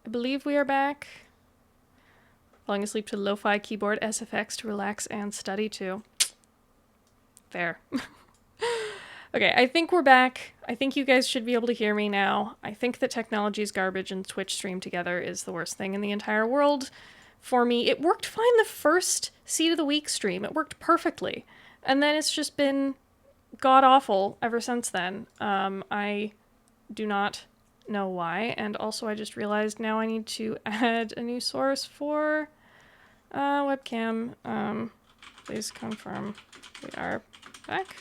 I believe we are back. Falling asleep to lo-fi keyboard SFX to relax and study to. Fair. Okay, I think we're back. I think you guys should be able to hear me now. I think that technology is garbage and Twitch stream together is the worst thing in the entire world. For me, it worked fine the first Seed of the Week stream. It worked perfectly. And then it's just been god-awful ever since then. I do not know why. And also I just realized now I need to add a new source for webcam. Please confirm we are back.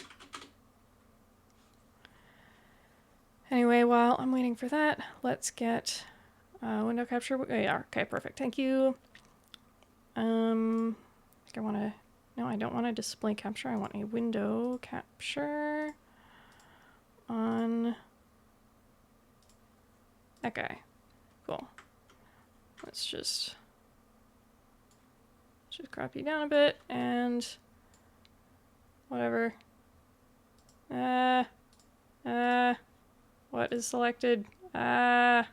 Anyway, while I'm waiting for that, let's get window capture. We are. Okay, perfect. Thank you. I think I want to... No, I don't want a display capture. I want a window capture on that guy. Cool. Let's just crop you down a bit and whatever. What is selected? Okay,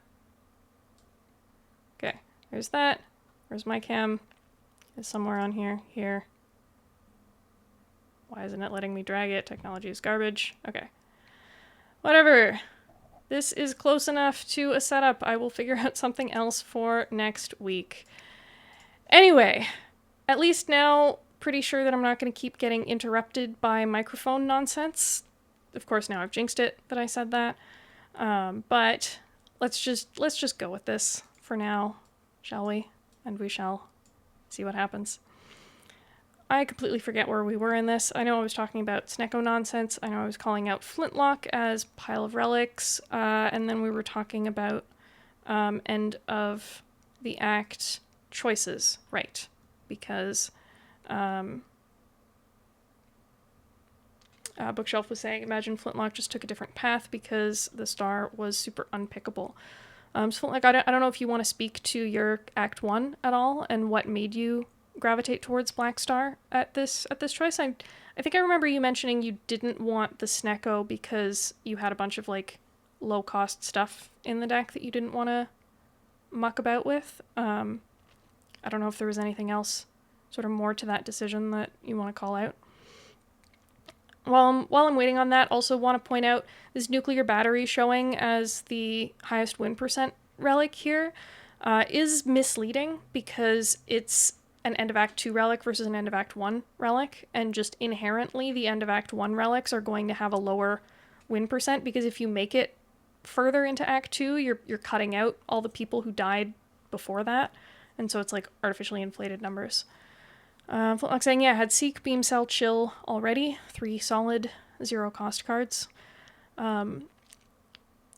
there's that. Where's my cam? It's somewhere on here. Here. Why isn't it letting me drag it? Technology is garbage. Okay. Whatever. This is close enough to a setup. I will figure out something else for next week. Anyway, at least now, pretty sure that I'm not going to keep getting interrupted by microphone nonsense. Of course, now I've jinxed it that I said that. But let's just go with this for now, shall we? And we shall see what happens. I completely forget where we were in this. I know I was talking about Snecko nonsense. I know I was calling out Flintlock as pile of relics. And then we were talking about end of the act choices, right? Because Bookshelf was saying, imagine Flintlock just took a different path because the star was super unpickable. So Flintlock, I don't know if you want to speak to your Act 1 at all and what made you gravitate towards Black Star at this choice. I think I remember you mentioning you didn't want the Snecko because you had a bunch of like low cost stuff in the deck that you didn't want to muck about with. I don't know if there was anything else sort of more to that decision that you want to call out. While I'm waiting on that, also want to point out this nuclear battery showing as the highest win percent relic here is misleading because it's an end of Act 2 relic versus an end of Act 1 relic, and just inherently the end of Act 1 relics are going to have a lower win percent because if you make it further into Act 2, you're cutting out all the people who died before that, and so it's like artificially inflated numbers. Flintlock saying, yeah, I had Seek, Beam Cell, Chill already. 3 solid, 0 cost cards. And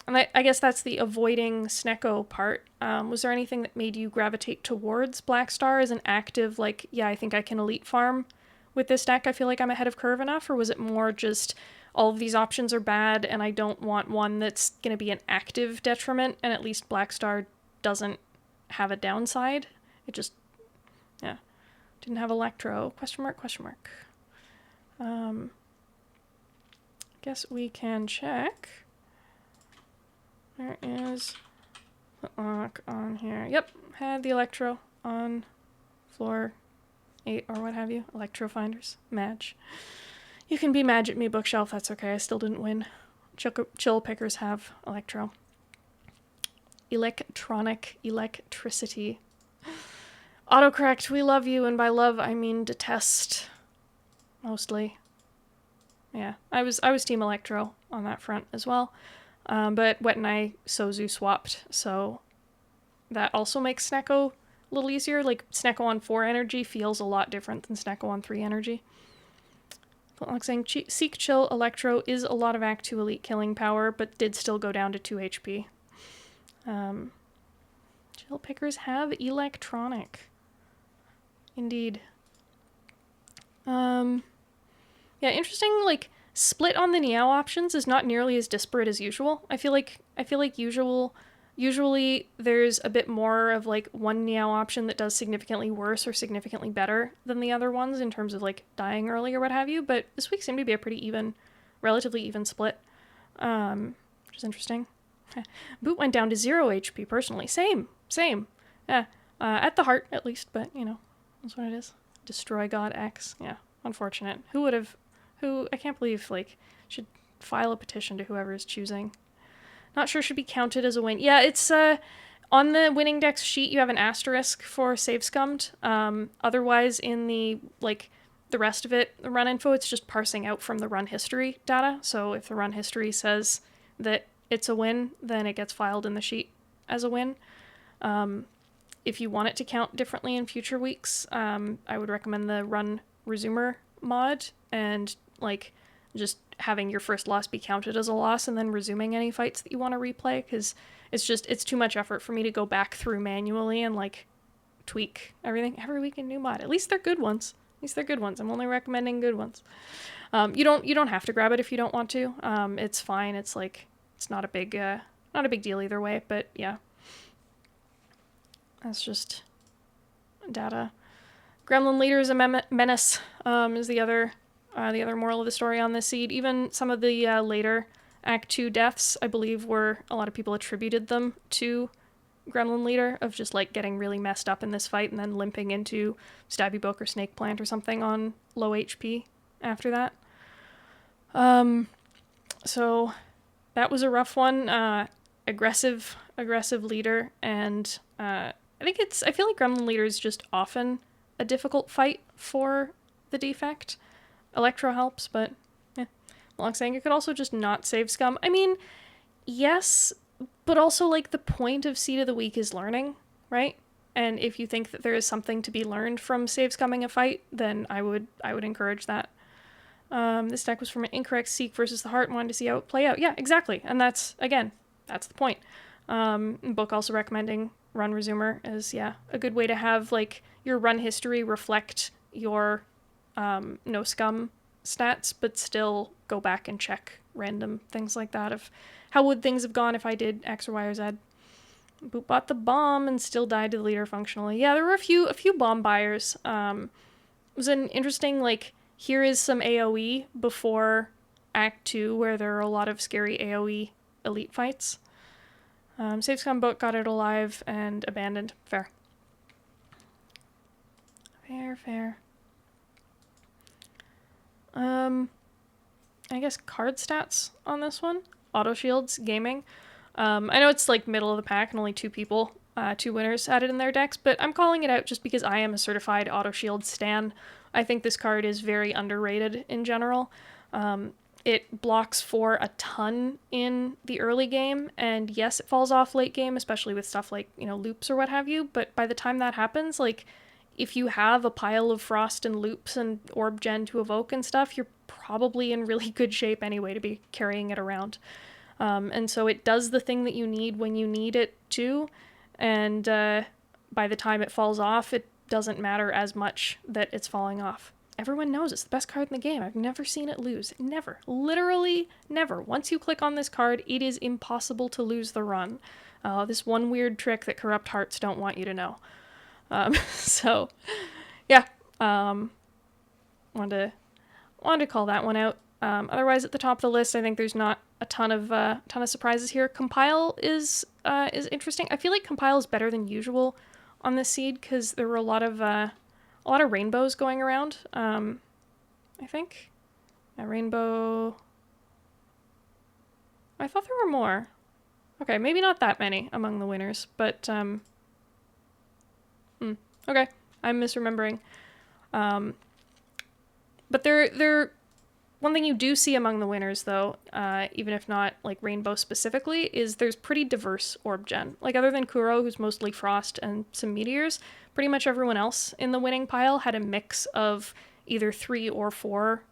I guess that's the avoiding Snecko part. Was there anything that made you gravitate towards Black Star as an active, like, yeah, I think I can elite farm with this deck, I feel like I'm ahead of curve enough? Or was it more just all of these options are bad and I don't want one that's going to be an active detriment, and at least Black Star doesn't have a downside? It just, yeah. Didn't have Electro, question mark, question mark. Guess we can check. There is Flintlock on here. Yep, had the Electro on floor 8 or what have you. Electro finders, Madge. You can be mad at me, Bookshelf, that's okay, I still didn't win. Chill pickers have Electro. Electricity. Autocorrect, we love you, and by love I mean detest. Mostly. Yeah, I was Team Electro on that front as well. But Wet and I Sozu swapped, so that also makes Snecko a little easier. Like, Snecko on 4 energy feels a lot different than Snecko on 3 energy. Like saying, Seek, Chill, Electro is a lot of Act 2 elite killing power, but did still go down to 2 HP. Chill pickers have Electronic. Indeed. Yeah, interesting, like, split on the Niao options is not nearly as disparate as usual. I feel like usually there's a bit more of, like, one Niao option that does significantly worse or significantly better than the other ones in terms of, like, dying early or what have you, but this week seemed to be a pretty relatively even split, which is interesting. Boot went down to 0 HP personally. Same. Yeah. At the heart, at least, but, you know, that's what it is. Destroy God X. Yeah, unfortunate. I can't believe, like, should file a petition to whoever is choosing. Not sure should be counted as a win. Yeah, it's, on the winning decks sheet, you have an asterisk for save scummed. Otherwise, in the, like, the rest of it, the run info, it's just parsing out from the run history data. So if the run history says that it's a win, then it gets filed in the sheet as a win. If you want it to count differently in future weeks, I would recommend the run resumer mod and, like, just having your first loss be counted as a loss and then resuming any fights that you want to replay, because it's too much effort for me to go back through manually and, like, tweak everything every week in new mod. At least they're good ones. I'm only recommending good ones. You don't have to grab it if you don't want to. It's fine. It's like, it's not a big deal either way, but yeah. That's just data. Gremlin Leader is a menace, is the other moral of the story on this seed. Even some of the later Act 2 deaths, I believe, a lot of people attributed them to Gremlin Leader, of just, like, getting really messed up in this fight and then limping into Stabby Book or Snake Plant or something on low HP after that. So that was a rough one. Aggressive leader, and I feel like Gremlin Leader is just often a difficult fight for the defect. Electro helps, but yeah. Long saying, it could also just not save scum. I mean, yes, but also, like, the point of Seed of the Week is learning, right? And if you think that there is something to be learned from save scumming a fight, then I would encourage that. This deck was from an incorrect Seek versus the Heart and wanted to see how it play out. Yeah, exactly. And that's the point. Book also recommending run resumer is, yeah, a good way to have, like, your run history reflect your no scum stats, but still go back and check random things like that of how would things have gone if I did X or Y or Z. Boot bought the bomb and still died to the leader functionally. Yeah, there were a few bomb buyers. It was an interesting, like, here is some AoE before Act 2, where there are a lot of scary AoE elite fights. Save Scum Book got it alive and abandoned. Fair. I guess card stats on this one. Auto Shields Gaming. I know it's, like, middle of the pack and only two winners had it in their decks, but I'm calling it out just because I am a certified Auto Shield stan. I think this card is very underrated in general. It blocks for a ton in the early game, and yes, it falls off late game, especially with stuff like, you know, loops or what have you, but by the time that happens, like, if you have a pile of frost and loops and orb gen to evoke and stuff, you're probably in really good shape anyway to be carrying it around. And so it does the thing that you need when you need it to, and by the time it falls off, it doesn't matter as much that it's falling off. Everyone knows it's the best card in the game. I've never seen it lose. Never. Literally never. Once you click on this card, it is impossible to lose the run. This one weird trick that Corrupt Hearts don't want you to know. So, yeah. Wanted to call that one out. Otherwise, at the top of the list, I think there's not a ton of surprises here. Compile is interesting. I feel like Compile is better than usual on this seed because there were a lot of rainbows going around. I think a rainbow. I thought there were more. Okay, maybe not that many among the winners, but okay, I'm misremembering. But they're one thing you do see among the winners, though, even if not, like, rainbow specifically, is there's pretty diverse orb gen. Like, other than Kuro, who's mostly frost and some meteors, pretty much everyone else in the winning pile had a mix of either 3 or 4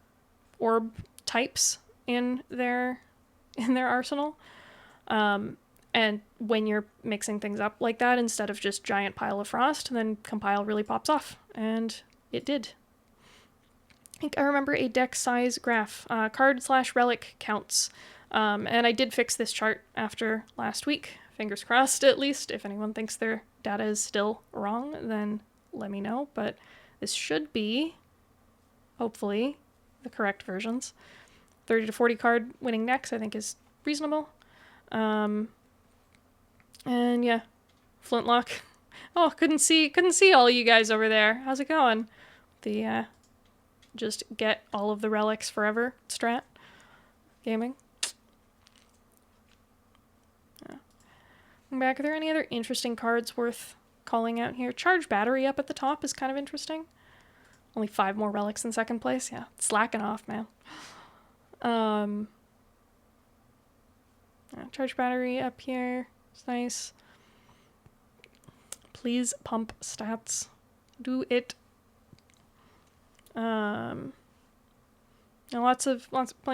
orb types in their arsenal. And when you're mixing things up like that, instead of just giant pile of frost, then Compile really pops off, and it did. I think I remember a deck size graph, card/relic counts, and I did fix this chart after last week. Fingers crossed, at least. If anyone thinks their data is still wrong, then let me know, but this should be, hopefully, the correct versions. 30 to 40 card winning decks, I think, is reasonable. And yeah, Flintlock. Oh, couldn't see all you guys over there. How's it going? The just get all of the relics forever strat gaming. Yeah. Back, are there any other interesting cards worth calling out here? Charge Battery up at the top is kind of interesting. Only 5 more relics in second place. Yeah, slacking off, man. Charge Battery up here. It's nice. Please pump stats. Do it. Plenty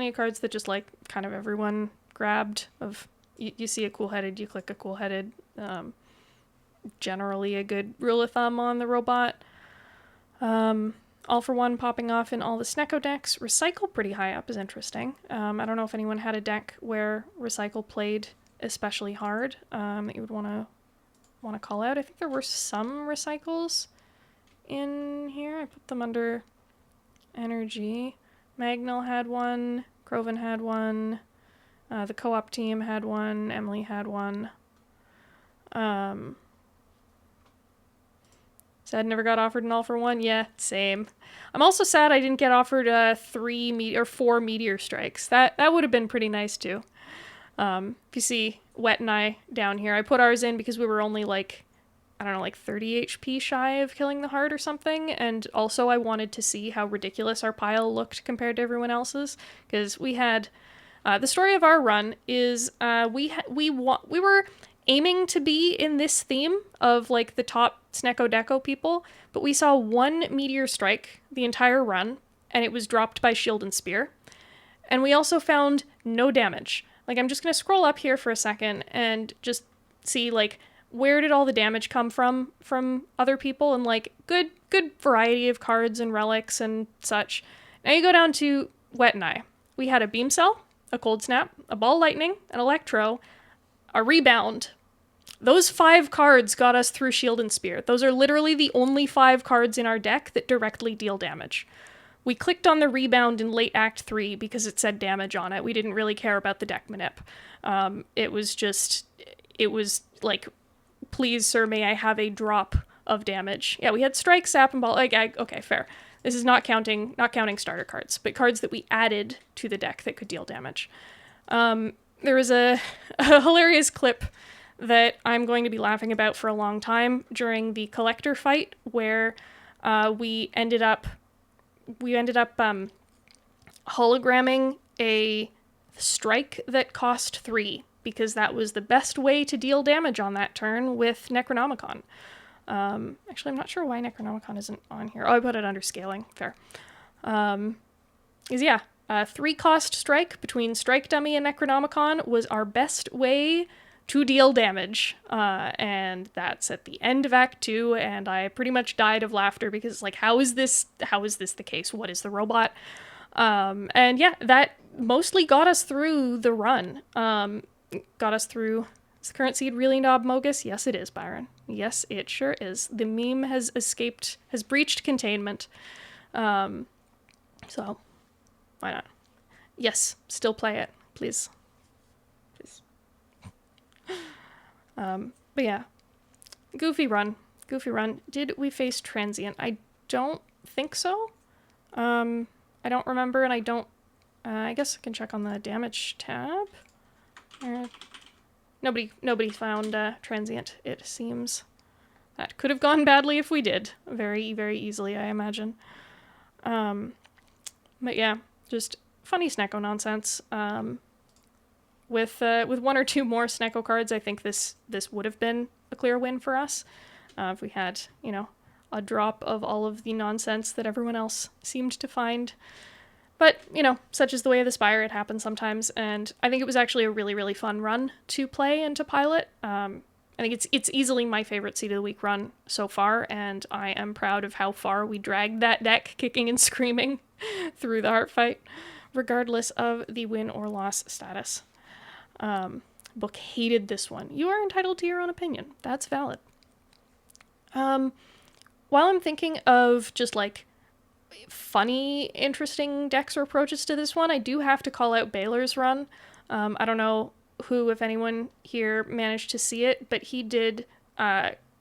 of cards that just like kind of everyone grabbed. Of you see a cool headed, you click a cool headed. Generally a good rule of thumb on the robot. All for One popping off in all the Snecko decks. Recycle pretty high up is interesting. I don't know if anyone had a deck where Recycle played especially hard that you would want to call out. I think there were some Recycles in here. I put them under Energy. Magnell had one. Croven had one. The co-op team had one. Emily had one. Sad never got offered an All for One. Yeah, same. I'm also sad I didn't get offered 4 Meteor Strikes. That would have been pretty nice too. If you see Wet and I down here, I put ours in because we were only like, I don't know, like 30 HP shy of killing the heart or something. And also I wanted to see how ridiculous our pile looked compared to everyone else's. Because we had, the story of our run is we were aiming to be in this theme of like the top Snecko Deco people, but we saw 1 Meteor Strike the entire run, and it was dropped by Shield and Spear. And we also found no damage. Like, I'm just going to scroll up here for a second and just see, like, where did all the damage come from other people, and, like, good variety of cards and relics and such. Now you go down to Wet and I. We had a Beam Cell, a Cold Snap, a Ball Lightning, an Electro, a Rebound. Those 5 cards got us through Shield and Spear. Those are literally the only 5 cards in our deck that directly deal damage. We clicked on the Rebound in late Act 3 because it said damage on it. We didn't really care about the deck manip. It was like, please, sir, may I have a drop of damage. Yeah, we had Strike, Sap, and Ball. Okay, fair. This is not counting starter cards, but cards that we added to the deck that could deal damage. There was a hilarious clip that I'm going to be laughing about for a long time during the collector fight, where we ended up hologramming a strike that cost 3, because that was the best way to deal damage on that turn with Necronomicon. Actually, I'm not sure why Necronomicon isn't on here. Oh, I put it under scaling. Fair. 3 cost strike between Strike Dummy and Necronomicon was our best way to deal damage, and that's at the end of Act 2, and I pretty much died of laughter because, like, how is this the case? What is the robot? And yeah, that mostly got us through the run. Got us through. Is the current seed really Knob Mogus? Yes, it is, Byron. Yes, it sure is. The meme has breached containment. So, why not? Yes, still play it, please. But yeah, Goofy Run. Did we face Transient? I don't think so. I don't remember, and I don't, I guess I can check on the damage tab. Nobody found Transient, it seems. That could have gone badly if we did. Very, very easily, I imagine. But yeah, just funny Snecko nonsense. With 1 or 2 more Snecko cards, I think this would have been a clear win for us. If we had, a drop of all of the nonsense that everyone else seemed to find. But, such is the way of the Spire, it happens sometimes, and I think it was actually a really, really fun run to play and to pilot. I think it's easily my favorite Seed of the Week run so far, and I am proud of how far we dragged that deck kicking and screaming through the heart fight, regardless of the win or loss status. Book hated this one. You are entitled to your own opinion. That's valid. While I'm thinking of just like funny, interesting decks or approaches to this one, I do have to call out Baylor's run. I don't know who, if anyone here managed to see it, but he did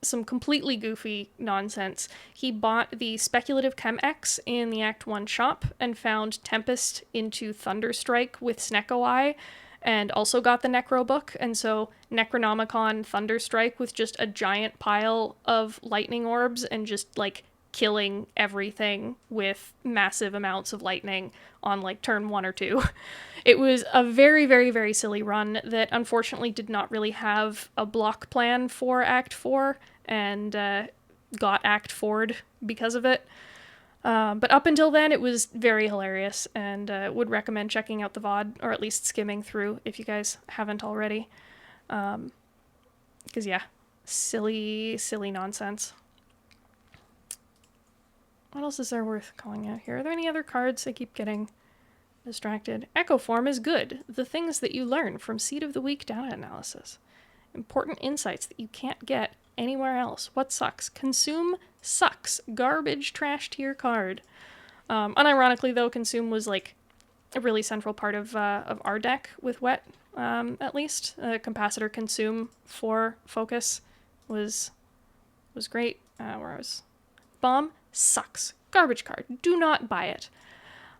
some completely goofy nonsense. He bought the Speculative Chem X in the Act 1 shop and found Tempest into Thunderstrike with Snecko Eye, and also got the Necro book, and so Necronomicon Thunderstrike with just a giant pile of lightning orbs and just, like, killing everything with massive amounts of lightning on, like, turn 1 or 2. It was a very, very, very silly run that unfortunately did not really have a block plan for Act 4, and got Act 4'd because of it. But up until then, it was very hilarious, and would recommend checking out the VOD, or at least skimming through if you guys haven't already. Because, yeah, silly, silly nonsense. What else is there worth calling out here? Are there any other cards? I keep getting distracted. Echo Form is good. The things that you learn from Seed of the Week data analysis. Important insights that you can't get anywhere else. What sucks? Consume sucks. Garbage trash tier card. Unironically, though, Consume was like a really central part of our deck with Wet, at least. Capacitor Consume for Focus was great. Where I was... Bomb sucks. Garbage card. Do not buy it.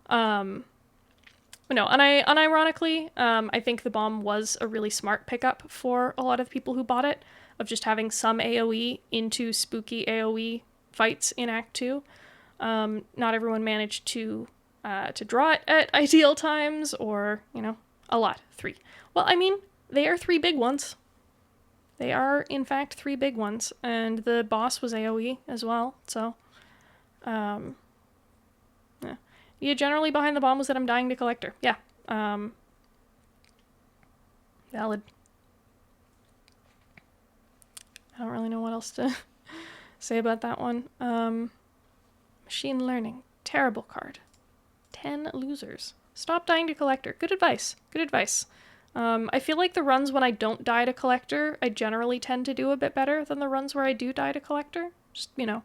But no, unironically, I think the Bomb was a really smart pickup for a lot of people who bought it, of just having some AoE into spooky AoE fights in Act 2. Not everyone managed to draw it at ideal times, or, you know, a lot. 3. Well, I mean, they are 3 big ones. They are, in fact, 3 big ones, and the boss was AoE as well, so, yeah. Yeah, generally behind the Bomb was that I'm dying to Collector. Yeah, valid. I don't really know what else to say about that one. Machine Learning. Terrible card. 10 losers. Stop dying to Collector. Good advice. Good advice. I feel like the runs when I don't die to Collector, I generally tend to do a bit better than the runs where I do die to Collector. Just, you know.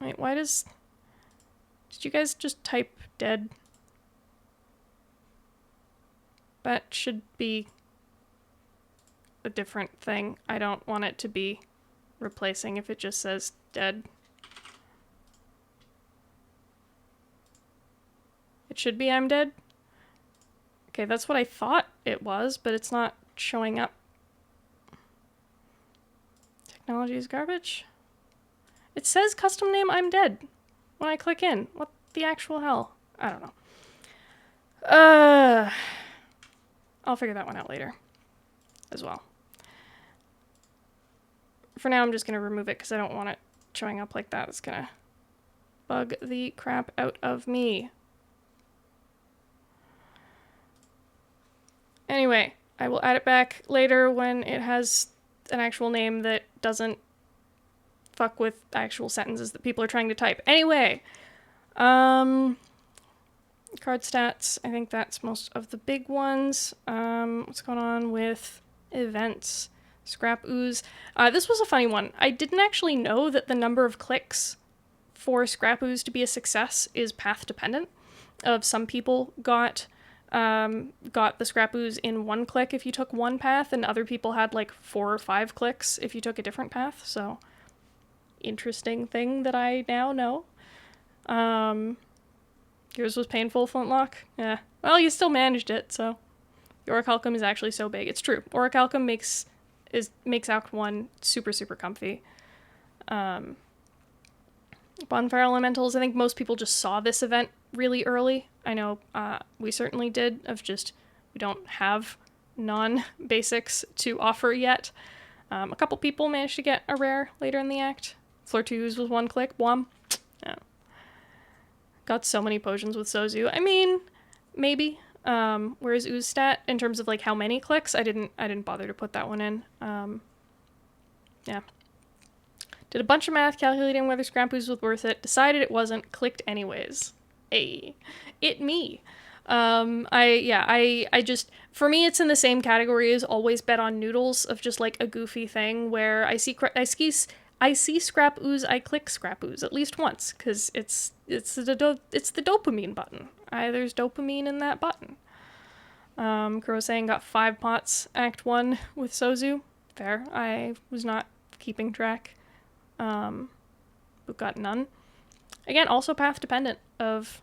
Wait, why does... Did you guys just type dead? That should be a different thing. I don't want it to be replacing if it just says dead. It should be I'm dead. Okay, that's what I thought it was, but it's not showing up. Technology is garbage. It says custom name I'm dead when I click in. What the actual hell? I don't know. I'll figure that one out later as well. For now, I'm just going to remove it because I don't want it showing up like that. It's going to bug the crap out of me. Anyway, I will add it back later when it has an actual name that doesn't fuck with actual sentences that people are trying to type. Anyway, card stats. I think that's most of the big ones. What's going on with events? Scrap Ooze. This was a funny one. I didn't actually know that the number of clicks for Scrap Ooze to be a success is path dependent. Some people got the Scrap Ooze in 1 click if you took one path, and other people had like 4 or 5 clicks if you took a different path. So, interesting thing that I now know. Yours was painful, Flintlock? Yeah. Well, you still managed it, so. The Orichalcum is actually so big. It's true. Orichalcum makes Act 1 super, super comfy. Bonfire Elementals, I think most people just saw this event really early. I know we certainly did, we don't have non-basics to offer yet. A couple people managed to get a rare later in the act. Flirtooze was 1 click, Blom. Yeah. Got so many potions with Sozu. I mean, maybe. Where's Ooze stat in terms of like how many clicks? I didn't bother to put that one in. Yeah. Did a bunch of math calculating whether Scrap Ooze was worth it. Decided it wasn't. Clicked anyways. Hey, it me. I just, for me, it's in the same category as always bet on noodles, of just like a goofy thing where I see I see scrap ooze, I click scrap ooze at least once, because it's the dopamine button. There's dopamine in that button. Kuro saying got 5 pots, Act 1 with Sozu. Fair. I was not keeping track. But got none. Again, also path dependent of,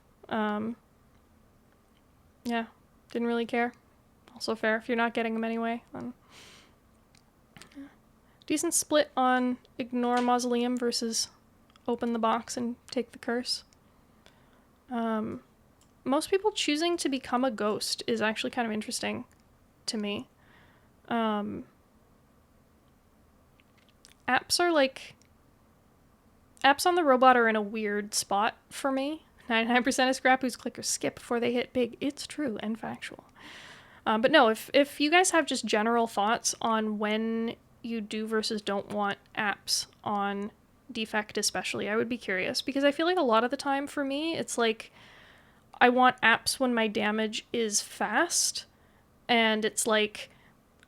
yeah, didn't really care. Also fair. If you're not getting them anyway, then... Decent split on ignore Mausoleum versus open the box and take the curse. Most people choosing to become a ghost is actually kind of interesting to me. Apps on the robot are in a weird spot for me. 99% of scrap ooze clickers skip before they hit big. It's true and factual. But no, if you guys have just general thoughts on when you do versus don't want apps on defect especially, I would be curious, because I feel like a lot of the time for me it's like I want apps when my damage is fast, and it's like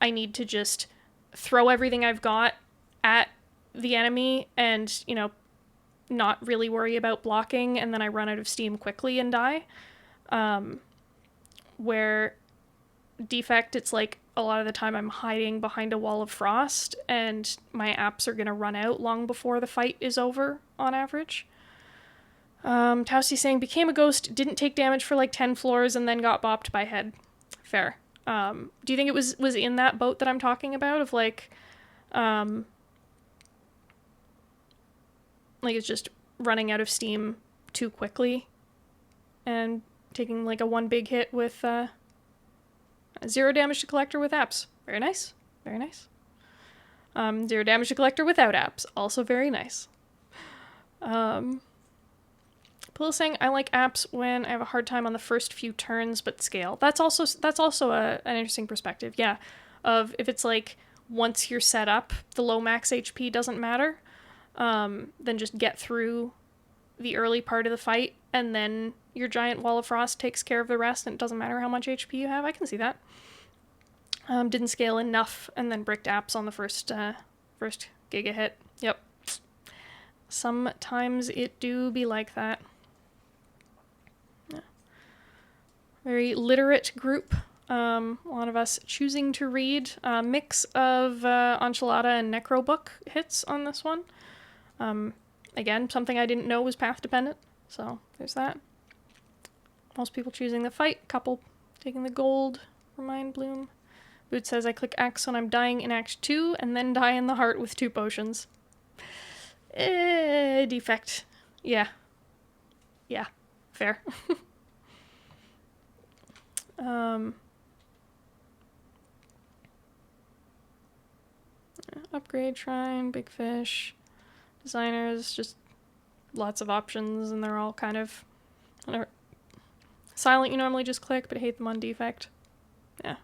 I need to just throw everything I've got at the enemy and, you know, not really worry about blocking, and then I run out of steam quickly and die. Where defect, it's like a lot of the time I'm hiding behind a wall of frost and my apps are going to run out long before the fight is over on average. Tousty saying became a ghost, didn't take damage for like 10 floors and then got bopped by head. Fair. Do you think it was in that boat that I'm talking about of like it's just running out of steam too quickly and taking like a one big hit with 0 damage to collector with apps. Very nice. Very nice. 0 damage to collector without apps. Also very nice. Pillow saying, I like apps when I have a hard time on the first few turns but scale. That's also an interesting perspective. Yeah. Of if it's like once you're set up, the low max HP doesn't matter. Then just get through the early part of the fight and then your giant wall of frost takes care of the rest and it doesn't matter how much HP you have. I can see that. Didn't scale enough and then bricked apps on the first giga hit. Yep. Sometimes it do be like that. Yeah. Very literate group. A lot of us choosing to read. Mix of Enchilada and Necrobook hits on this one. Again, something I didn't know was path dependent. So there's that. Most people choosing the fight. Couple taking the gold for Mind Bloom. Boot says, I click X when I'm dying in Act 2 and then die in the heart with 2 potions. Defect. Yeah. Yeah. Fair. Upgrade, Shrine, Big Fish, Designers, just lots of options, and they're all kind of... Silent you normally just click, but hate them on defect. Yeah.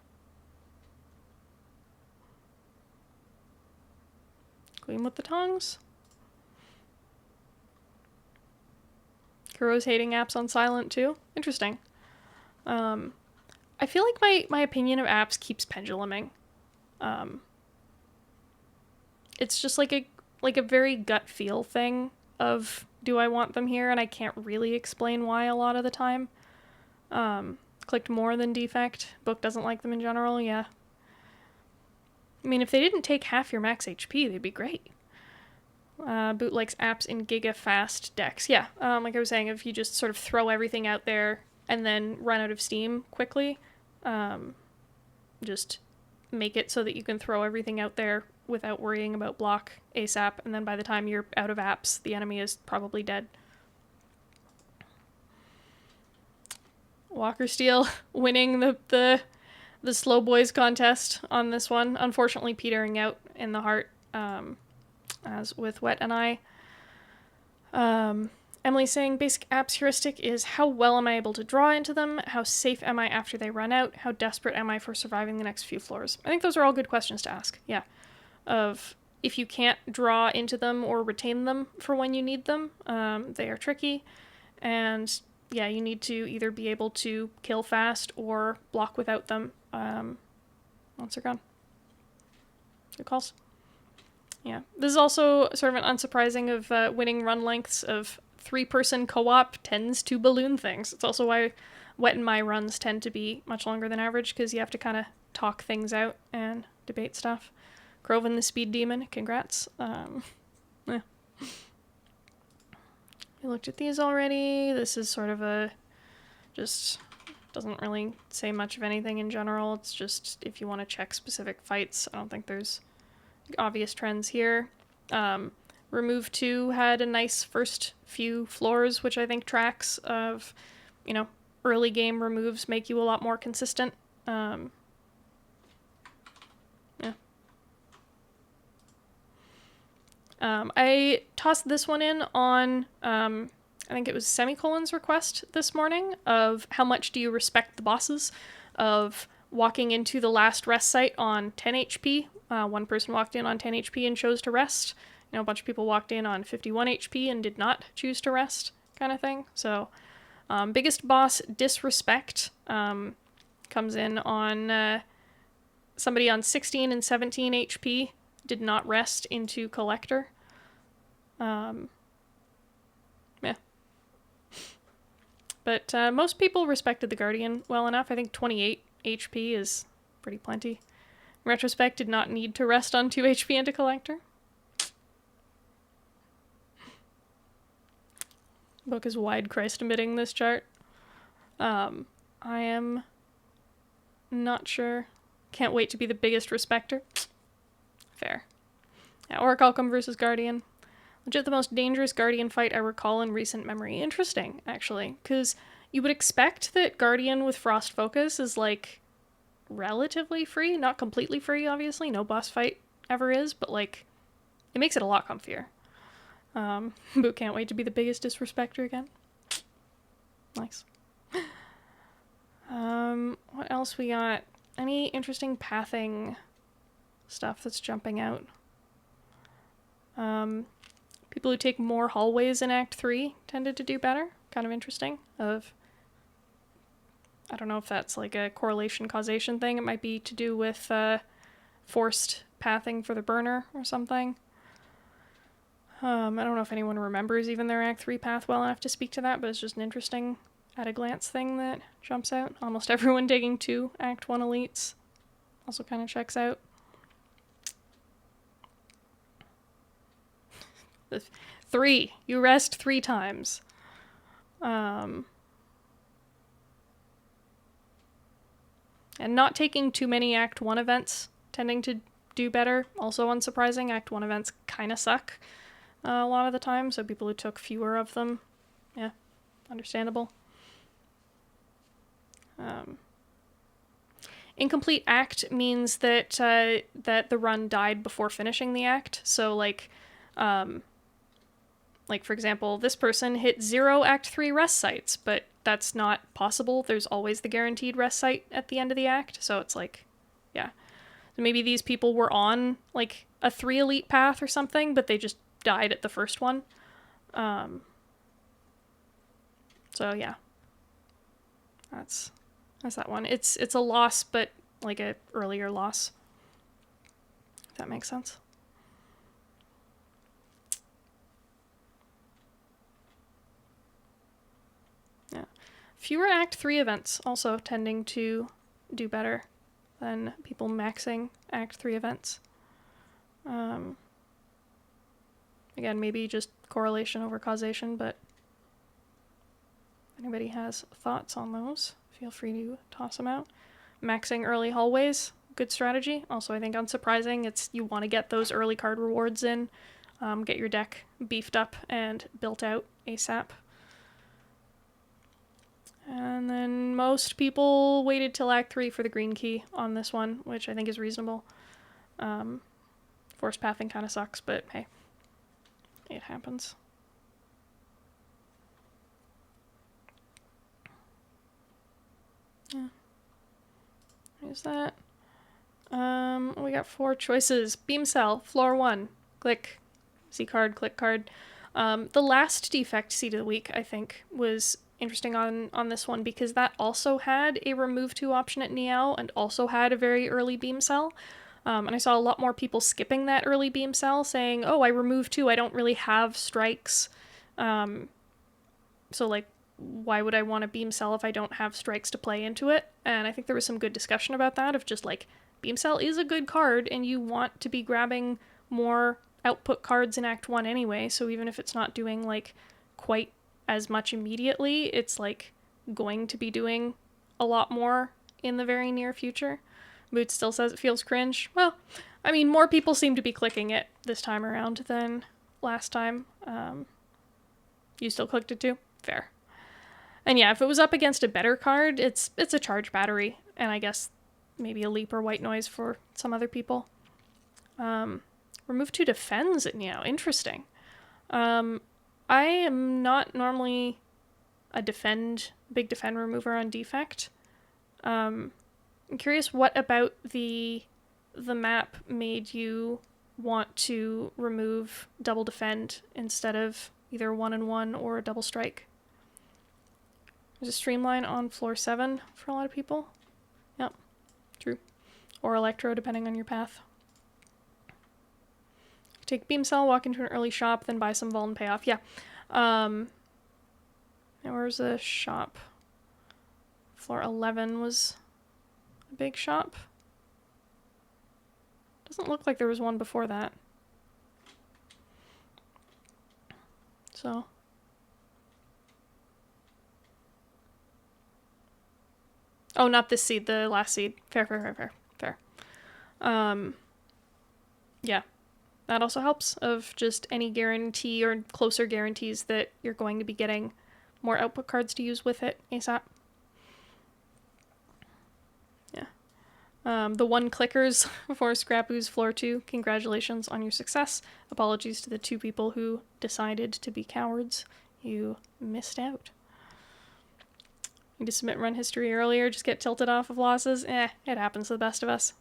Gleam with the tongs. Kuro's hating apps on silent too. Interesting. I feel like my opinion of apps keeps penduluming. It's just like a very gut feel thing of do I want them here, and I can't really explain why a lot of the time. Clicked more than defect. Book doesn't like them in general, yeah. I mean, if they didn't take half your max HP, they'd be great. Boot likes apps in giga fast decks. Yeah, like I was saying, if you just sort of throw everything out there and then run out of steam quickly, just make it so that you can throw everything out there without worrying about block ASAP, and then by the time you're out of apps, the enemy is probably dead. Walker Steel winning the slow boys contest on this one, unfortunately petering out in the heart, as with Wet and I. Emily saying, basic apps heuristic is how well am I able to draw into them? How safe am I after they run out? How desperate am I for surviving the next few floors? I think those are all good questions to ask, yeah. Of if you can't draw into them or retain them for when you need them, they are tricky. And yeah, you need to either be able to kill fast or block without them once they're gone. Good calls. Yeah. This is also sort of an unsurprising of winning run lengths of 3-person co-op tends to balloon things. It's also why Wet and My runs tend to be much longer than average, because you have to kind of talk things out and debate stuff. Croven the Speed Demon, congrats. Yeah. We looked at these already. This is sort of a, just doesn't really say much of anything in general. It's just if you want to check specific fights. I don't think there's obvious trends here. Remove 2 had a nice first few floors, which I think tracks of, you know, early game removes make you a lot more consistent. Yeah. I tossed this one in on, I think it was Semicolon's request this morning of how much do you respect the bosses of walking into the last rest site on 10 HP. One person walked in on 10 HP and chose to rest. You know, a bunch of people walked in on 51 HP and did not choose to rest, kind of thing. So, biggest boss disrespect comes in on somebody on 16 and 17 HP did not rest into Collector. Yeah. But most people respected the Guardian well enough. I think 28 HP is pretty plenty. In retrospect, did not need to rest on 2 HP into Collector. Book is wide Christ emitting this chart. I am not sure. Can't wait to be the biggest respecter. Fair. Yeah, Orichalcum versus Guardian. Legit the most dangerous Guardian fight I recall in recent memory. Interesting, actually, because you would expect that Guardian with Frost Focus is, like, relatively free. Not completely free, obviously. No boss fight ever is, but, like, it makes it a lot comfier. But can't wait to be the biggest disrespecter again. Nice. What else we got? Any interesting pathing stuff that's jumping out? People who take more hallways in Act 3 tended to do better. Kind of interesting. I don't know if that's like a correlation causation thing. It might be to do with forced pathing for the burner or something. I don't know if anyone remembers even their Act 3 path well enough to speak to that, but it's just an interesting at-a-glance thing that jumps out. Almost everyone taking 2 Act 1 elites also kind of checks out. 3. You rest 3 times. And not taking too many Act 1 events tending to do better. Also unsurprising, Act 1 events kind of suck a lot of the time, so people who took fewer of them, yeah, understandable. Incomplete act means that that the run died before finishing the act. So like for example, this person hit 0 Act 3 rest sites, but that's not possible. There's always the guaranteed rest site at the end of the act, so it's like, yeah. So maybe these people were on like a 3 elite path or something, but they just died at the first one. So yeah, that's that one. It's a loss, but like a earlier loss. If that makes sense. Yeah, fewer Act 3 events also tending to do better than people maxing Act 3 events. Again, maybe just correlation over causation, but if anybody has thoughts on those, feel free to toss them out. Maxing early hallways, good strategy. Also, I think unsurprising, it's you want to get those early card rewards in, get your deck beefed up and built out ASAP. And then most people waited till Act 3 for the green key on this one, which I think is reasonable. Force pathing kind of sucks, but hey, it happens. Yeah. There's that. We got 4 choices. Beam Cell, floor 1. Click. Z card, click card. The last defect seed of the week, I think, was interesting on this one because that also had a remove 2 option at Niao and also had a very early Beam Cell. And I saw a lot more people skipping that early beam cell, saying, oh, I removed 2, I don't really have strikes. So, like, why would I want a beam cell if I don't have strikes to play into it? And I think there was some good discussion about that, of just, like, beam cell is a good card, and you want to be grabbing more output cards in Act 1 anyway, so even if it's not doing, like, quite as much immediately, it's, like, going to be doing a lot more in the very near future. Moot still says it feels cringe. Well, I mean, more people seem to be clicking it this time around than last time. You still clicked it too? Fair. And yeah, if it was up against a better card, it's a charge battery, and I guess maybe a leap or white noise for some other people. Remove 2 defends it now. Interesting. I am not normally a big defend remover on defect. I'm curious what about the map made you want to remove double defend instead of either 1-1 or a double strike. There's a streamline on floor 7 for a lot of people. Yep, true. Or electro, depending on your path. Take beam cell, walk into an early shop, then buy some vol and pay off. Yeah. Now where's the shop? Floor 11 was a big shop. Doesn't look like there was one before that. So. Oh, not this seed, the last seed. Fair. Yeah. That also helps, of just any guarantee or closer guarantees that you're going to be getting more output cards to use with it ASAP. Yeah. The 1 clickers for Scrapoo's floor 2, congratulations on your success. Apologies to the 2 people who decided to be cowards. You missed out. Need to submit run history earlier, just get tilted off of losses. It happens to the best of us.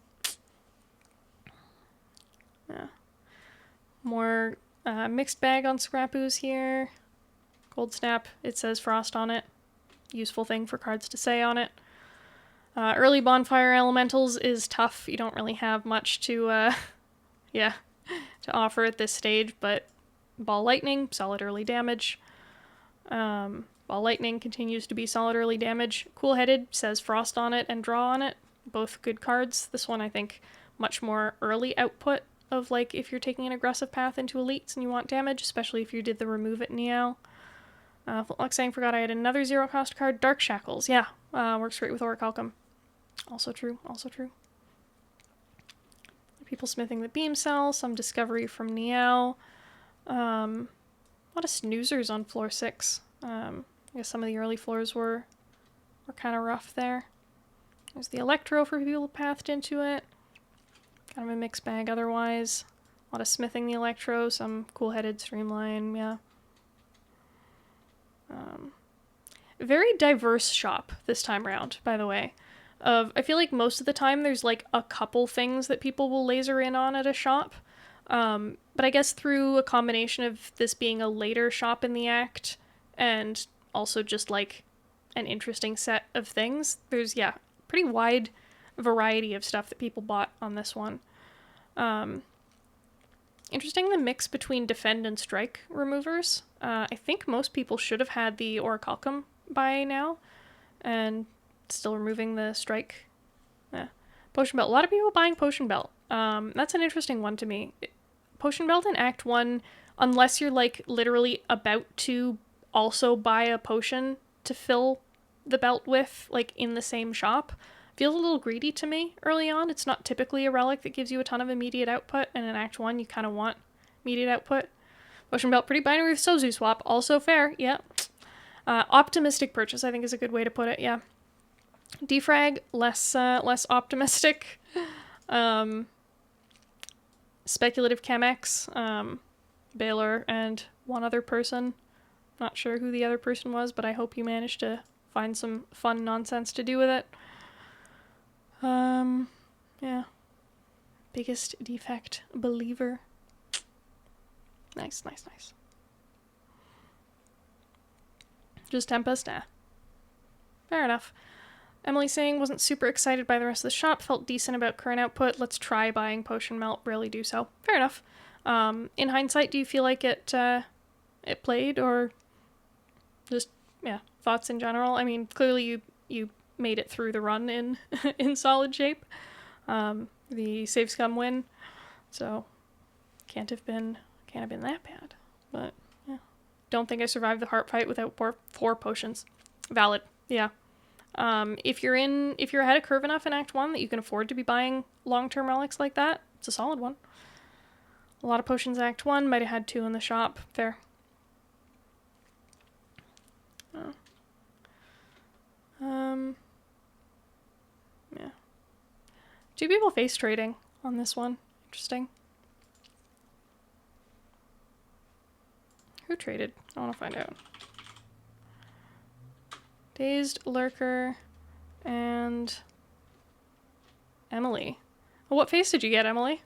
Yeah. More mixed bag on Scrapoo's here. Gold Snap, it says Frost on it. Useful thing for cards to say on it. Early Bonfire Elementals is tough. You don't really have much to offer at this stage, but Ball Lightning, solid early damage. Ball Lightning continues to be solid early damage. Cool Headed says Frost on it and Draw on it. Both good cards. This one, I think, much more early output of, like, if you're taking an aggressive path into elites and you want damage, especially if you did the remove at Neo. Like saying, forgot I had another 0-cost card. Dark Shackles. Yeah, works great with Orichalcum. Also true. People smithing the beam cell. Some discovery from Neo. A lot of snoozers on floor 6. I guess some of the early floors were kind of rough there. There's the Electro for people who pathed into it. Kind of a mixed bag otherwise. A lot of smithing the Electro, some cool-headed streamline, yeah. Very diverse shop this time around, by the way. I feel like most of the time there's, like, a couple things that people will laser in on at a shop. But I guess through a combination of this being a later shop in the act, and also just, like, an interesting set of things, there's, yeah, pretty wide variety of stuff that people bought on this one. Interesting, the mix between defend and strike removers. I think most people should have had the Orichalcum by now, and still removing the strike. Potion Belt. A lot of people buying Potion Belt. That's an interesting one to me. Potion Belt in Act 1, unless you're, like, literally about to also buy a potion to fill the belt with, like, in the same shop, feels a little greedy to me early on. It's not typically a relic that gives you a ton of immediate output, and in Act 1 you kind of want immediate output. Potion Belt, pretty binary with Sozu Swap, also fair, yeah. Optimistic purchase, I think, is a good way to put it, yeah. Defrag, less optimistic. Speculative Chemex, Baylor, and one other person. Not sure who the other person was, but I hope you managed to find some fun nonsense to do with it. Yeah. Biggest defect believer. Nice. Just Tempest? Fair enough. Emily saying, wasn't super excited by the rest of the shop, felt decent about current output. Let's try buying Potion Melt, rarely do so. Fair enough. In hindsight, do you feel like it played, or just, yeah, thoughts in general? I mean, clearly you made it through the run in in solid shape. The save scum win, so can't have been that bad. But yeah, don't think I survived the heart fight without four potions. Valid, yeah. If you're ahead of curve enough in Act 1 that you can afford to be buying long-term relics like that, it's a solid one. A lot of potions in Act 1, might have had 2 in the shop. Fair. Yeah. 2 people face trading on this one. Interesting. Who traded? I want to find out. Dazed, Lurker, and Emily. Well, what face did you get, Emily?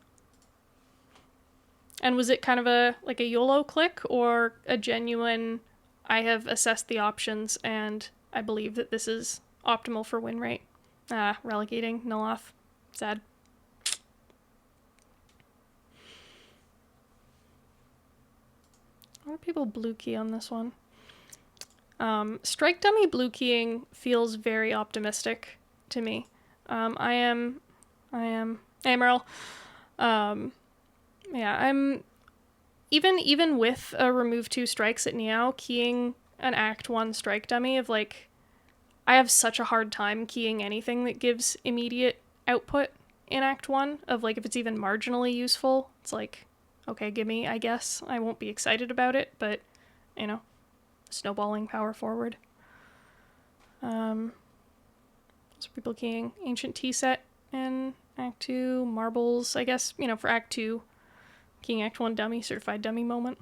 And was it kind of a YOLO click, or a genuine, I have assessed the options and I believe that this is optimal for win rate? Relegating, null off. Sad. A lot of people blue key on this one. Strike dummy blue keying feels very optimistic to me. I am Earl. Yeah, I'm even with a remove 2 strikes at Niao, keying an Act 1 strike dummy of like, I have such a hard time keying anything that gives immediate output in Act 1, of like, if it's even marginally useful, it's like, okay, gimme, I guess. I won't be excited about it, but, you know, snowballing power forward. So people keying Ancient Tea Set in Act 2, Marbles, I guess, you know, for Act 2, keying Act 1 dummy, certified dummy moment.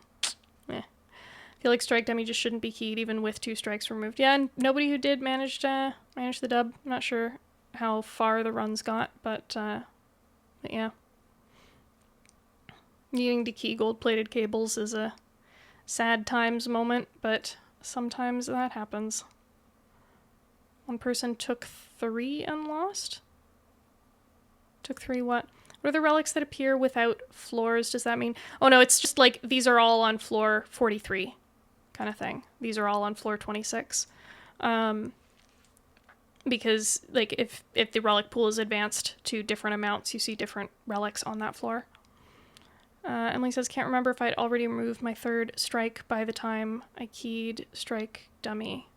I feel like strike dummy just shouldn't be keyed even with 2 strikes removed. Yeah, and nobody who did manage the dub. I'm not sure how far the runs got, but yeah. Needing to key gold-plated cables is a sad times moment, but sometimes that happens. One person took 3 and lost? Took 3 what? What are the relics that appear without floors? Does that mean... Oh no, it's just like these are all on floor 43 kind of thing. These are all on floor 26. Because like if the relic pool is advanced to different amounts, you see different relics on that floor. Emily says, can't remember if I'd already removed my 3rd strike by the time I keyed strike dummy.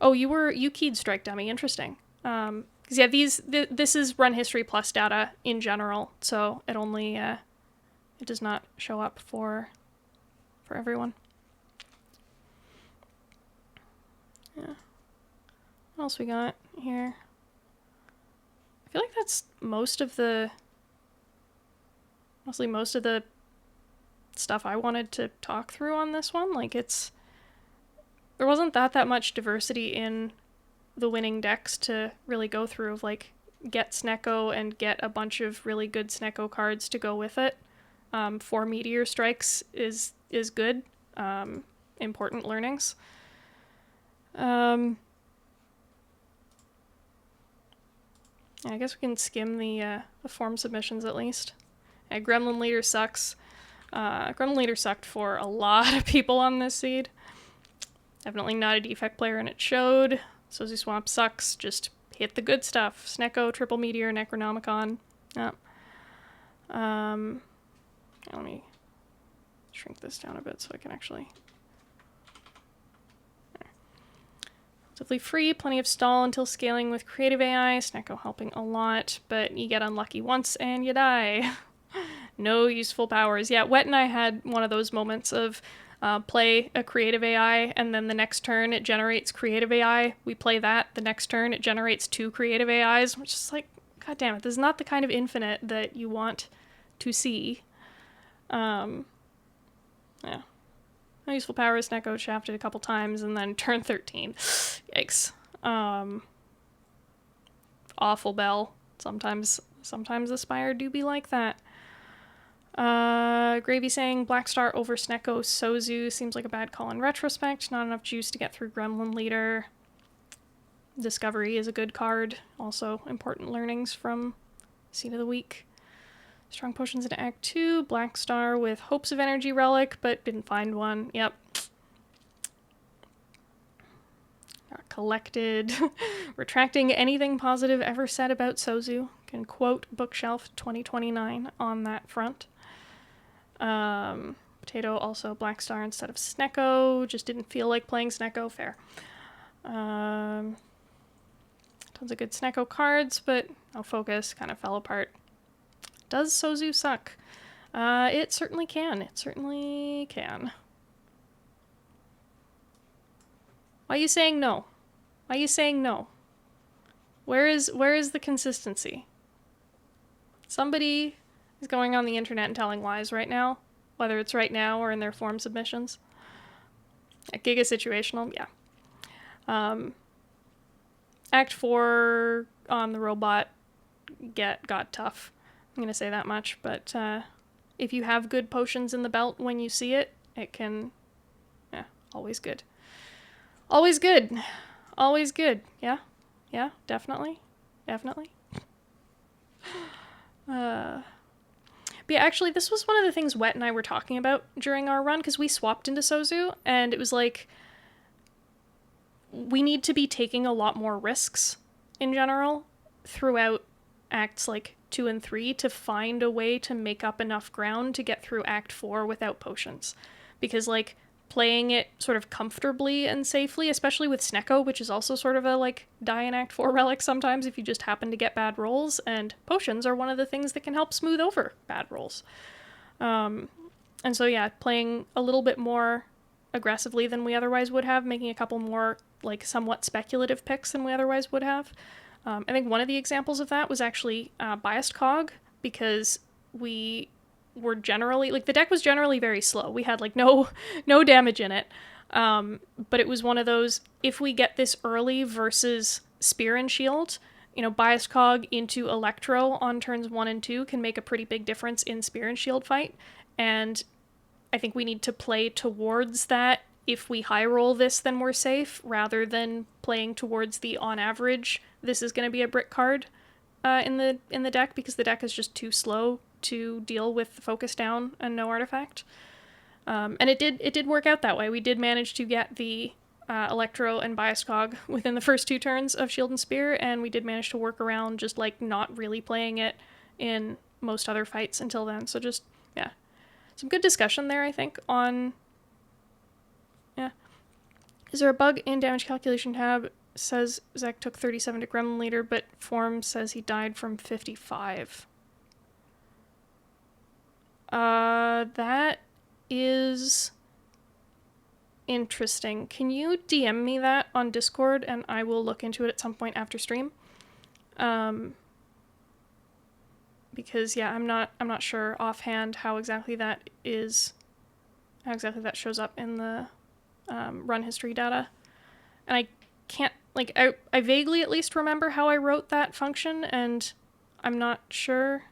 Oh, you keyed strike dummy. Interesting. Because yeah, this is run history plus data in general, so it only it does not show up for everyone. Yeah. What else we got here? I feel like that's most of the stuff I wanted to talk through on this one. Like, there wasn't that much diversity in the winning decks to really go through, of like, get Snecko and get a bunch of really good Snecko cards to go with it. 4 Meteor Strikes is good. Important learnings. Yeah, I guess we can skim the form submissions at least. Yeah, Gremlin Leader sucks. Gremlin Leader sucked for a lot of people on this seed. Definitely not a defect player, and it showed. Sozy Swamp sucks. Just hit the good stuff. Snecko, Triple Meteor, Necronomicon. Yeah. Let me shrink this down a bit so I can actually... Relatively free, plenty of stall until scaling with creative AI. Snecko helping a lot, but you get unlucky once and you die. No useful powers. Yeah, Wet and I had one of those moments of play a creative AI, and then the next turn it generates creative AI. We play that. The next turn it generates 2 creative AIs, which is like, god damn it, this is not the kind of infinite that you want to see. Yeah. No useful powers. Snecko shafted a couple times, and then turn 13. Yikes. Awful bell. Sometimes Aspire do be like that. Gravy saying Blackstar over Snecko Sozu seems like a bad call in retrospect. Not enough juice to get through Gremlin Leader. Discovery is a good card. Also important learnings from Seed of the Week. Strong potions in Act 2. Black Star with Hopes of Energy Relic, but didn't find one. Yep. Got collected. Retracting anything positive ever said about Sozu. Can quote Bookshelf 2029 on that front. Potato also Black Star instead of Snecko. Just didn't feel like playing Snecko. Fair. Tons of good Snecko cards, but no focus. Kind of fell apart. Does Sozu suck? It certainly can. It certainly can. Why are you saying no? Why are you saying no? Where is the consistency? Somebody is going on the internet and telling lies right now, whether it's right now or in their form submissions. Giga situational, yeah. Act 4 on the robot got tough. I'm gonna say that much, but if you have good potions in the belt when you see it, it can, yeah, always good. Always good. Always good. Yeah. Yeah, definitely. Definitely. But yeah, actually, this was one of the things Wet and I were talking about during our run, because we swapped into Sozu, and it was like, we need to be taking a lot more risks in general throughout acts like 2 and 3 to find a way to make up enough ground to get through Act 4 without potions. Because, like, playing it sort of comfortably and safely, especially with Snecko, which is also sort of a, like, die in Act 4 relic sometimes if you just happen to get bad rolls, and potions are one of the things that can help smooth over bad rolls. And so, yeah, playing a little bit more aggressively than we otherwise would have, making a couple more, like, somewhat speculative picks than we otherwise would have. I think one of the examples of that was actually Biased Cog, because we were generally, like, the deck was generally very slow. We had, like, no damage in it. But it was one of those, if we get this early versus Spear and Shield, you know, Biased Cog into Electro on turns 1 and 2 can make a pretty big difference in Spear and Shield fight. And I think we need to play towards that. If we high roll this, then we're safe, rather than playing towards the on average, this is going to be a brick card in the deck, because the deck is just too slow to deal with the focus down and no artifact. And it did work out that way. We did manage to get the Electro and Biased Cog within the first 2 turns of Shield and Spear, and we did manage to work around just, like, not really playing it in most other fights until then. So just, yeah. Some good discussion there, I think, on... Yeah. Is there a bug in damage calculation tab? Says Zek took 37 to Gremlin Leader, but form says he died from 55. That is interesting. Can you DM me that on Discord, and I will look into it at some point after stream? Because yeah, I'm not sure offhand how exactly that shows up in the run history data, and I can't, like, I vaguely at least remember how I wrote that function, and I'm not sure.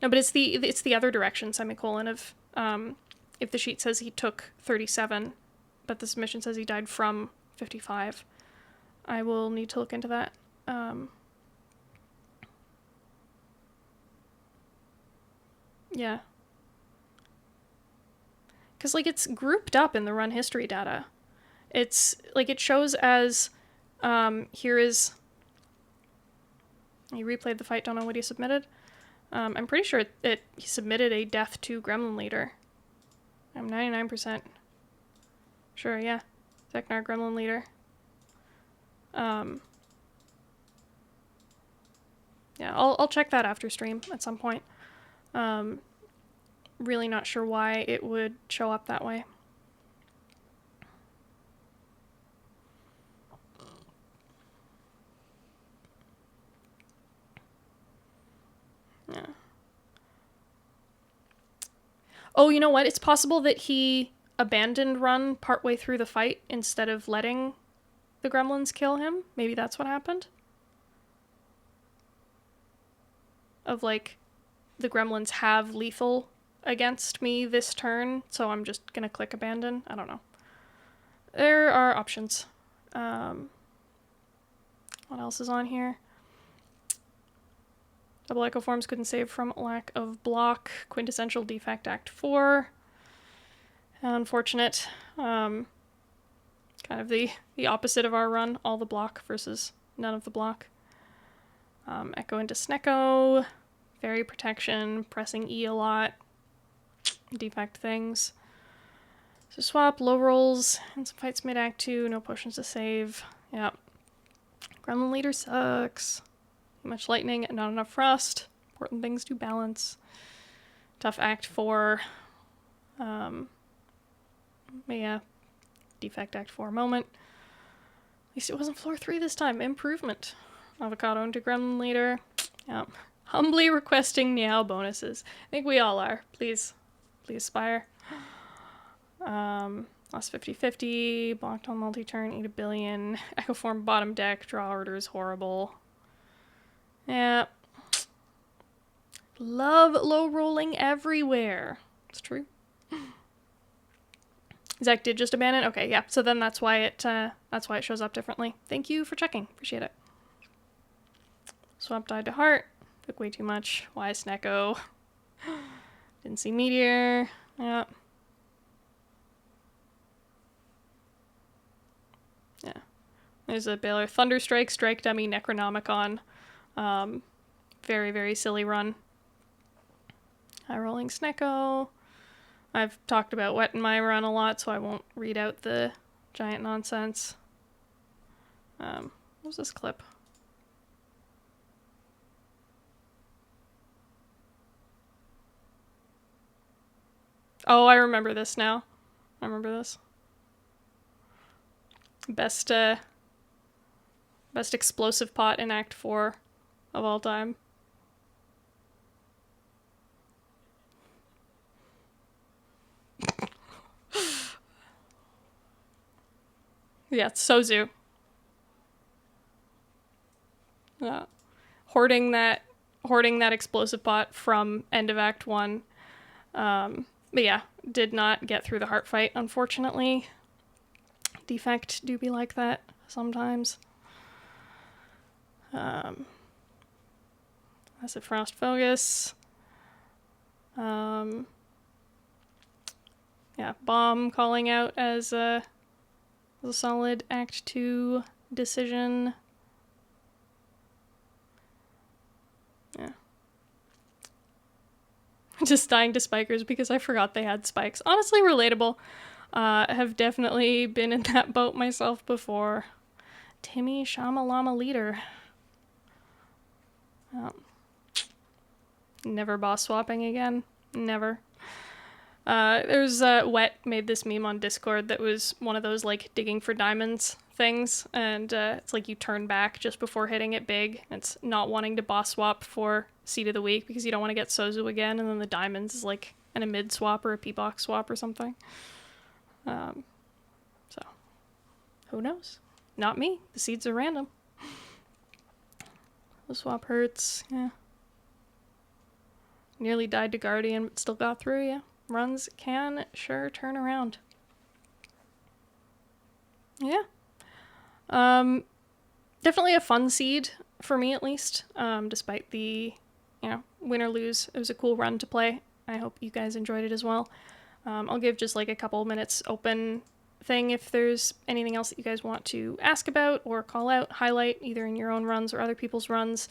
No, but it's the other direction, semicolon, of if the sheet says he took 37, but the submission says he died from 55. I will need to look into that. Yeah. Because, like, it's grouped up in the run history data. It's, like, it shows as, here is, he replayed the fight, don't know what he submitted. I'm pretty sure he submitted a death to Gremlin Leader. I'm 99% sure, yeah. Zeknar Gremlin Leader. Yeah, I'll check that after stream at some point. Really not sure why it would show up that way. Yeah. Oh, you know what? It's possible that he abandoned run partway through the fight instead of letting the gremlins kill him. Maybe that's what happened. Of, like, the gremlins have lethal against me this turn, so I'm just gonna click abandon. I don't know. There are options. What else is on here? Double Echo Forms couldn't save from lack of block. Quintessential Defect Act 4. Unfortunate. Kind of the opposite of our run. All the block versus none of the block. Echo into Snecko. Fairy Protection. Pressing E a lot. Defect things. So swap, low rolls, and some fights mid-act 2. No potions to save. Yep. Gremlin Leader sucks. Too much lightning and not enough frost. Important things to balance. Tough Act 4. But yeah. Defect Act 4 moment. At least it wasn't floor 3 this time. Improvement. Avocado into Gremlin Leader. Yep. Humbly requesting Meow bonuses. I think we all are. Please. Please, Spire. Lost 50-50. Blocked on multi-turn. Eat a billion. Echo Form bottom deck. Draw orders. Horrible. Yeah. Love low rolling everywhere. It's true. Zach did just abandon? Okay, yeah. So then that's why it shows up differently. Thank you for checking. Appreciate it. Swap died to heart. Took way too much. Why Snecko? Didn't see Meteor. Yeah. Yeah. There's a Baylor Thunderstrike, Strike Dummy, Necronomicon. Very, very silly run. High rolling Snecko. I've talked about wet in my run a lot, so I won't read out the giant nonsense. What was this clip? Oh, I remember this now. I remember this. Best explosive pot in Act 4 of all time. Yeah, it's Sozu. Hoarding that explosive pot from end of Act 1. But yeah, did not get through the heart fight, unfortunately. Defect do be like that sometimes. Acid Frost Focus. Yeah, Bomb calling out as a solid Act 2 decision. Yeah. Just dying to spikers because I forgot they had spikes. Honestly, relatable. Have definitely been in that boat myself before. Timmy Shamalama Leader. Never boss swapping again. Never. There's Wet made this meme on Discord that was one of those like digging for diamonds things, and it's like you turn back just before hitting it big. It's not wanting to boss swap for Seed of the Week because you don't want to get Sozu again, and then the diamonds is like in a mid swap or a P-box swap or something. So who knows? Not me. The seeds are random. The swap hurts. Yeah. Nearly died to Guardian, but still got through. Yeah. Runs can sure turn around. Yeah. Definitely a fun seed for me, at least. Despite the, win or lose, it was a cool run to play. I hope you guys enjoyed it as well. I'll give just like a couple minutes open thing if there's anything else that you guys want to ask about or call out, highlight, either in your own runs or other people's runs.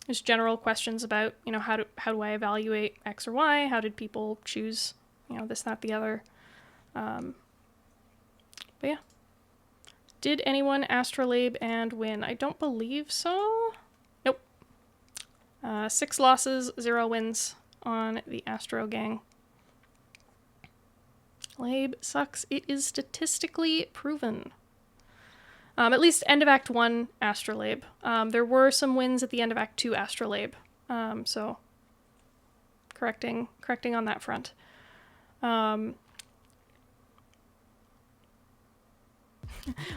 Just general questions about, how do I evaluate X or Y? How did people choose, this, that, the other? But yeah. Did anyone astrolabe and win? I don't believe so. Nope. 6 losses, 0 wins on the Astro gang. Labe sucks. It is statistically proven. At least end of Act 1 Astrolabe. There were some wins at the end of Act 2 Astrolabe. So correcting on that front.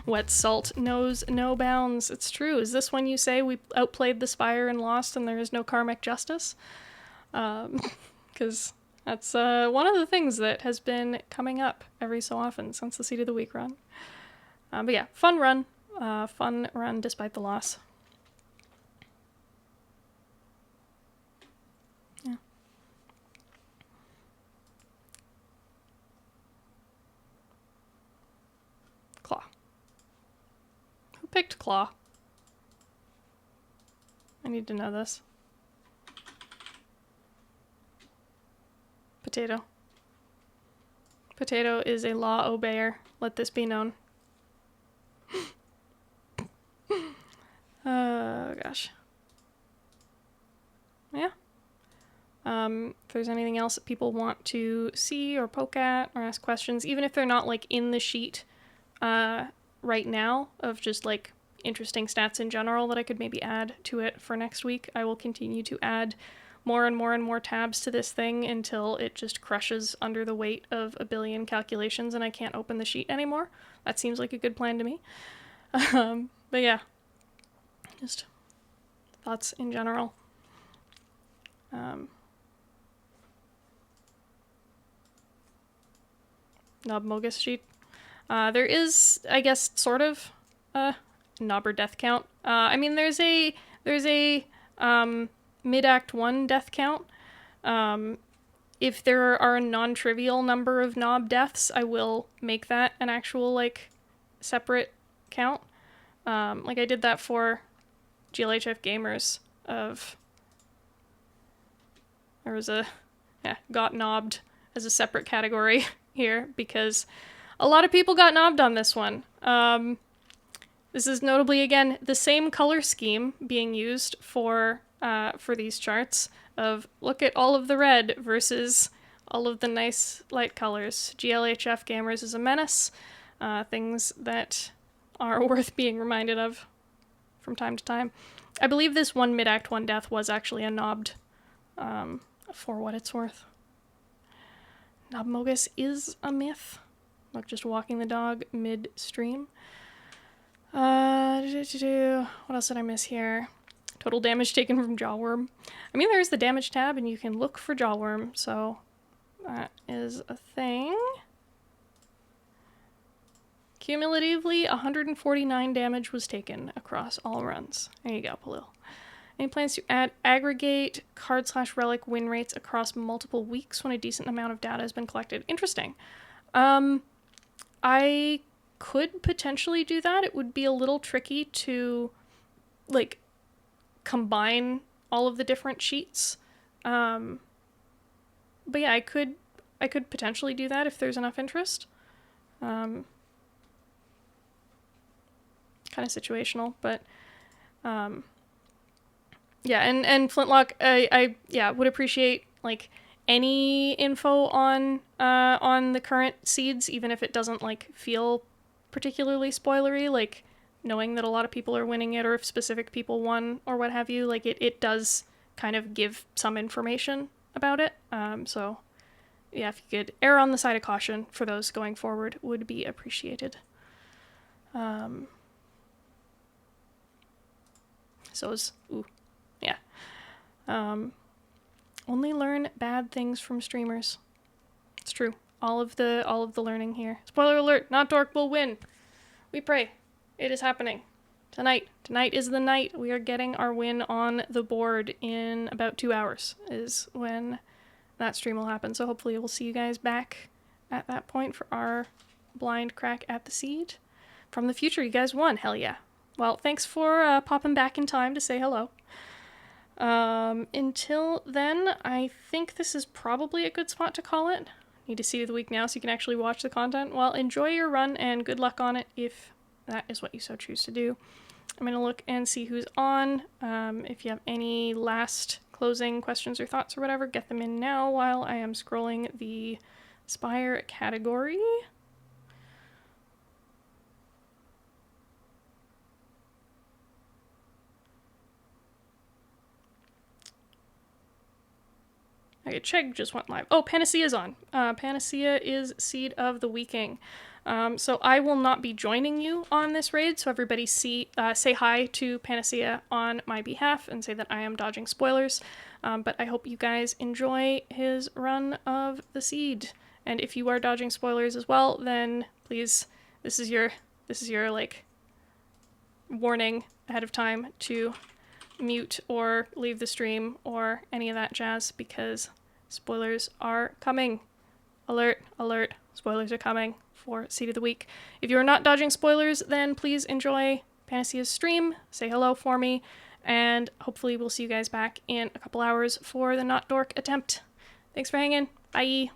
Wet Salt knows no bounds. It's true. Is this when you say we outplayed the Spire and lost and there is no karmic justice? Because that's one of the things that has been coming up every so often since the Seed of the Week run. But yeah, fun run. Fun run despite the loss. Picked claw. I need to know this. Potato. Potato is a law obeyer. Let this be known. Oh, gosh. Yeah. If there's anything else that people want to see or poke at or ask questions, even if they're not like in the sheet right now of just like interesting stats in general that I could maybe add to it for next week, I will continue to add more and more and more tabs to this thing until it just crushes under the weight of a billion calculations and I can't open the sheet anymore. That seems like a good plan to me. But yeah, just thoughts in general. Knob-Mogus sheet. There is, I guess, sort of a knobber death count. I mean, there's a mid-act 1 death count. If there are a non-trivial number of knob deaths, I will make that an actual, like, separate count. Like I did that for GLHF Gamers of... There was a... Yeah, got knobbed as a separate category here because a lot of people got knobbed on this one. This is notably, again, the same color scheme being used for these charts of look at all of the red versus all of the nice light colors. GLHF Gamers is a menace. Things that are worth being reminded of from time to time. I believe this one mid-act 1 death was actually a knobbed, for what it's worth. Knob-Mogus is a myth. Like just walking the dog midstream. What else did I miss here? Total damage taken from Jawworm. I mean, there's the damage tab, and you can look for Jawworm, so that is a thing. Cumulatively, 149 damage was taken across all runs. There you go, Palil. Any plans to add aggregate card/relic win rates across multiple weeks when a decent amount of data has been collected? Interesting. I could potentially do that. It would be a little tricky to, like, combine all of the different sheets. But yeah, I could potentially do that if there's enough interest. Kind of situational, but yeah, and Flintlock, I would appreciate like any info on the current seeds, even if it doesn't like feel particularly spoilery, like knowing that a lot of people are winning it or if specific people won or what have you, like it does kind of give some information about it. So yeah, if you could err on the side of caution for those going forward would be appreciated. Only learn bad things from streamers. It's true. All of the learning here. Spoiler alert, not Dork will win. We pray. It is happening. Tonight. Tonight is the night we are getting our win on the board in about 2 hours is when that stream will happen. So hopefully we'll see you guys back at that point for our blind crack at the seed. From the future, you guys won. Hell yeah. Well, thanks for popping back in time to say hello. Until then, I think this is probably a good spot to call it. Need to see the week now so you can actually watch the content. Well, enjoy your run and good luck on it if that is what you so choose to do. I'm going to look and see who's on. If you have any last closing questions or thoughts or whatever, get them in now while I am scrolling the Spire category. Okay, Chegg just went live. Oh, Panacea's on. Panacea is Seed of the Weeking. So I will not be joining you on this raid, so everybody say hi to Panacea on my behalf and say that I am dodging spoilers. But I hope you guys enjoy his run of the Seed. And if you are dodging spoilers as well, then please, this is your like warning ahead of time to mute or leave the stream or any of that jazz because spoilers are coming. Alert, alert, spoilers are coming for Seed of the Week. If you are not dodging spoilers, then please enjoy Panacea's stream, say hello for me, and hopefully we'll see you guys back in a couple hours for the Not Dork attempt. Thanks for hanging. Bye.